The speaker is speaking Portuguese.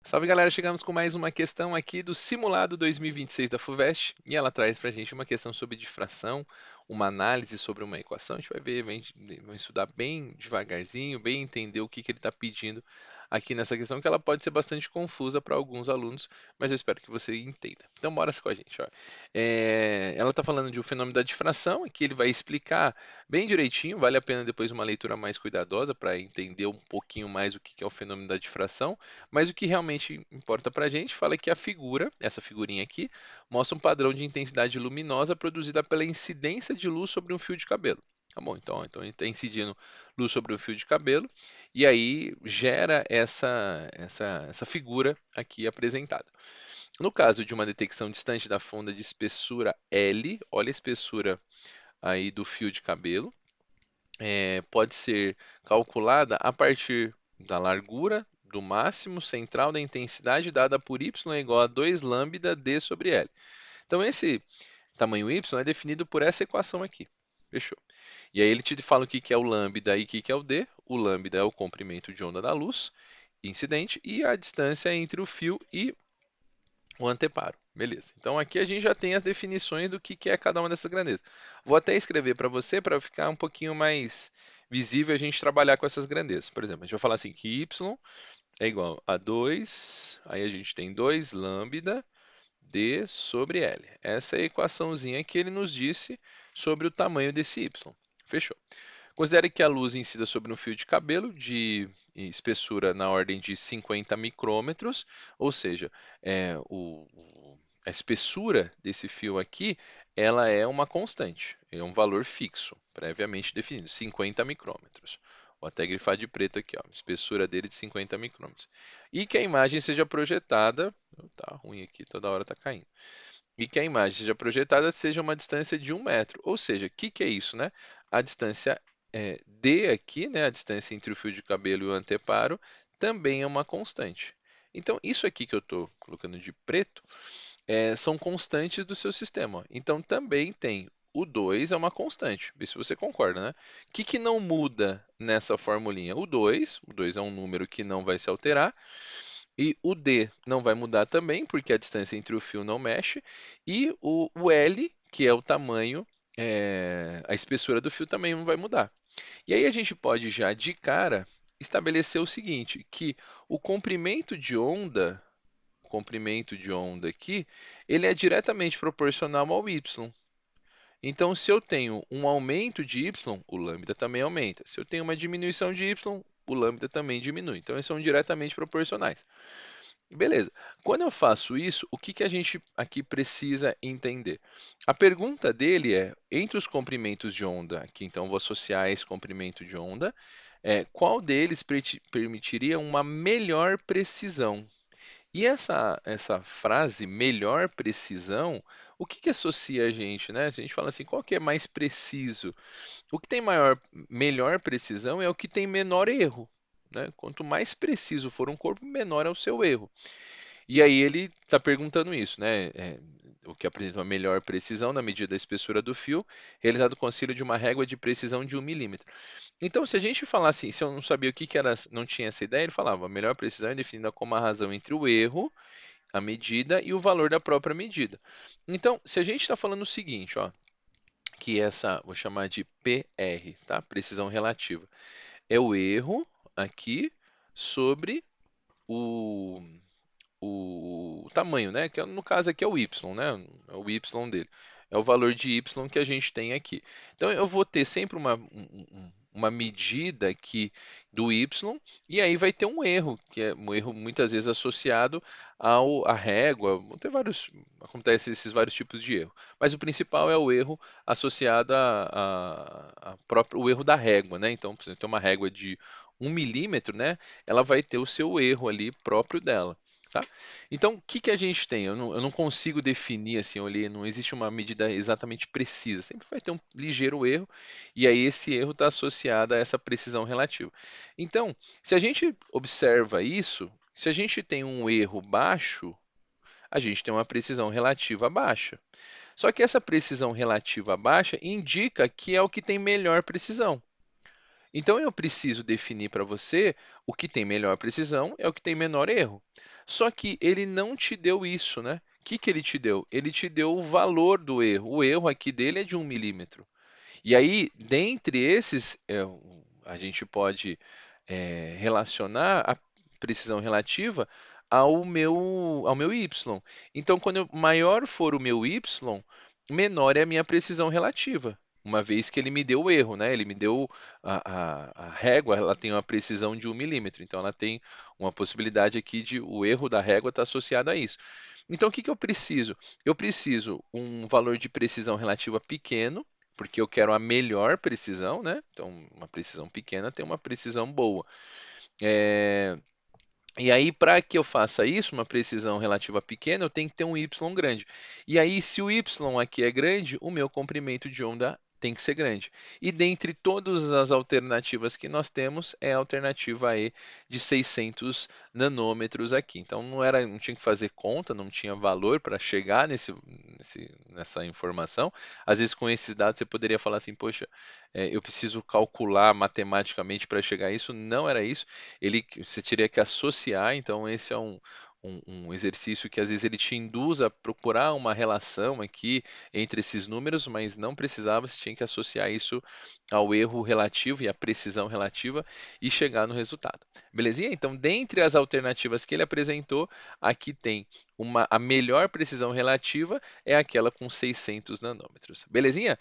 Salve galera, chegamos com mais uma questão aqui do simulado 2026 da FUVEST e ela traz para a gente uma questão sobre difração, uma análise sobre uma equação. A gente vai ver, vai estudar bem devagarzinho, bem entender o que ele está pedindo aqui nessa questão, que ela pode ser bastante confusa para alguns alunos, mas eu espero que você entenda. Então, bora com a gente. Ó. Ela está falando de um fenômeno da difração, que ele vai explicar bem direitinho, vale a pena depois uma leitura mais cuidadosa para entender um pouquinho mais o que é o fenômeno da difração. Mas o que realmente importa para a gente fala que a figura, essa figurinha aqui, mostra um padrão de intensidade luminosa produzida pela incidência de luz sobre um fio de cabelo. Tá bom, então ele está incidindo luz sobre o fio de cabelo e aí gera essa figura aqui apresentada. No caso de uma detecção distante da fonda de espessura L, olha a espessura aí do fio de cabelo, pode ser calculada a partir da largura do máximo central da intensidade dada por y é igual a 2 lambda d sobre L. Então esse tamanho y é definido por essa equação aqui. Fechou. E aí ele te fala o que é o lambda e o que é o d. O lambda é o comprimento de onda da luz incidente e a distância entre o fio e o anteparo. Beleza. Então aqui a gente já tem as definições do que é cada uma dessas grandezas. Vou até escrever para você para ficar um pouquinho mais visível a gente trabalhar com essas grandezas. Por exemplo, a gente vai falar assim que y é igual a 2, aí a gente tem 2 lambda d sobre L. Essa é a equaçãozinha que ele nos disse sobre o tamanho desse y. Fechou. Considere que a luz incida sobre um fio de cabelo de espessura na ordem de 50 micrômetros, ou seja, a espessura desse fio aqui, ela é uma constante, é um valor fixo, previamente definido, 50 micrômetros. Vou até grifar de preto aqui, ó, a espessura dele de 50 micrômetros. E que a imagem seja projetada, tá ruim aqui, toda hora está caindo. E que a imagem seja projetada seja uma distância de 1 metro. Ou seja, o que é isso, né? A distância D aqui, né? A distância entre o fio de cabelo e o anteparo, também é uma constante. Então, isso aqui que eu estou colocando de preto são constantes do seu sistema. Ó. Então, também tem o 2 é uma constante. Vê se você concorda, né? O que não muda nessa formulinha? O dois é um número que não vai se alterar. E o D não vai mudar também, porque a distância entre o fio não mexe. E o L, que é o tamanho, a espessura do fio também não vai mudar. E aí a gente pode já de cara estabelecer o seguinte, que o comprimento de onda aqui, ele é diretamente proporcional ao y. Então, se eu tenho um aumento de y, o lambda também aumenta. Se eu tenho uma diminuição de y, o lambda também diminui. Então, eles são diretamente proporcionais. Beleza. Quando eu faço isso, o que a gente aqui precisa entender? A pergunta dele é, entre os comprimentos de onda, aqui então vou associar esse comprimento de onda, qual deles permitiria uma melhor precisão? E essa frase, melhor precisão, o que associa a gente, né? Se a gente fala assim, qual que é mais preciso? O que tem melhor precisão é o que tem menor erro, né? Quanto mais preciso for um corpo, menor é o seu erro. E aí ele está perguntando isso, né? O que apresenta uma melhor precisão na medida da espessura do fio, realizado com auxílio de uma régua de precisão de 1 milímetro. Então, se a gente falar assim, se eu não sabia o que era, não tinha essa ideia, ele falava, a melhor precisão é definida como a razão entre o erro, a medida e o valor da própria medida. Então, se a gente está falando o seguinte, ó, que essa, vou chamar de PR, tá? Precisão relativa, é o erro aqui sobre o o tamanho, né? Que no caso aqui é o y, né? É o y dele. É o valor de y que a gente tem aqui. Então eu vou ter sempre uma medida aqui do y, e aí vai ter um erro, que é um erro muitas vezes associado à régua. Vão ter vários, acontece esses vários tipos de erro. Mas o principal é o erro associado a próprio, o erro da régua, né? Então, por exemplo, tem uma régua de 1 milímetro, né? Ela vai ter o seu erro ali próprio dela. Tá? Então, o que a gente tem? Eu não consigo definir assim, olhei, não existe uma medida exatamente precisa. Sempre vai ter um ligeiro erro, e aí esse erro está associado a essa precisão relativa. Então, se a gente observa isso, se a gente tem um erro baixo, a gente tem uma precisão relativa baixa. Só que essa precisão relativa baixa indica que é o que tem melhor precisão. Então eu preciso definir para você o que tem melhor precisão é o que tem menor erro. Só que ele não te deu isso, né? O que que ele te deu? Ele te deu o valor do erro. O erro aqui dele é de 1 milímetro. E aí, dentre esses, a gente pode relacionar a precisão relativa ao meu y. Então, maior for o meu y, menor é a minha precisão relativa. Uma vez que ele me deu o erro, né? Ele me deu a régua, ela tem uma precisão de 1 milímetro. Então, ela tem uma possibilidade aqui de o erro da régua estar associado a isso. Então, o que que eu preciso? Eu preciso um valor de precisão relativa pequeno, porque eu quero a melhor precisão, né? Então, uma precisão pequena tem uma precisão boa. É, E aí, para que eu faça isso, uma precisão relativa pequena, eu tenho que ter um y grande. E aí, se o y aqui é grande, o meu comprimento de onda tem que ser grande. E dentre todas as alternativas que nós temos, é a alternativa E de 600 nanômetros aqui. Então, não tinha que fazer conta, não tinha valor para chegar nessa informação. Às vezes, com esses dados, você poderia falar assim, poxa, eu preciso calcular matematicamente para chegar a isso. Não era isso, você teria que associar, então esse é um exercício que às vezes ele te induz a procurar uma relação aqui entre esses números, mas não precisava, você tinha que associar isso ao erro relativo e à precisão relativa e chegar no resultado. Belezinha? Então, dentre as alternativas que ele apresentou, aqui tem a melhor precisão relativa é aquela com 600 nanômetros. Belezinha?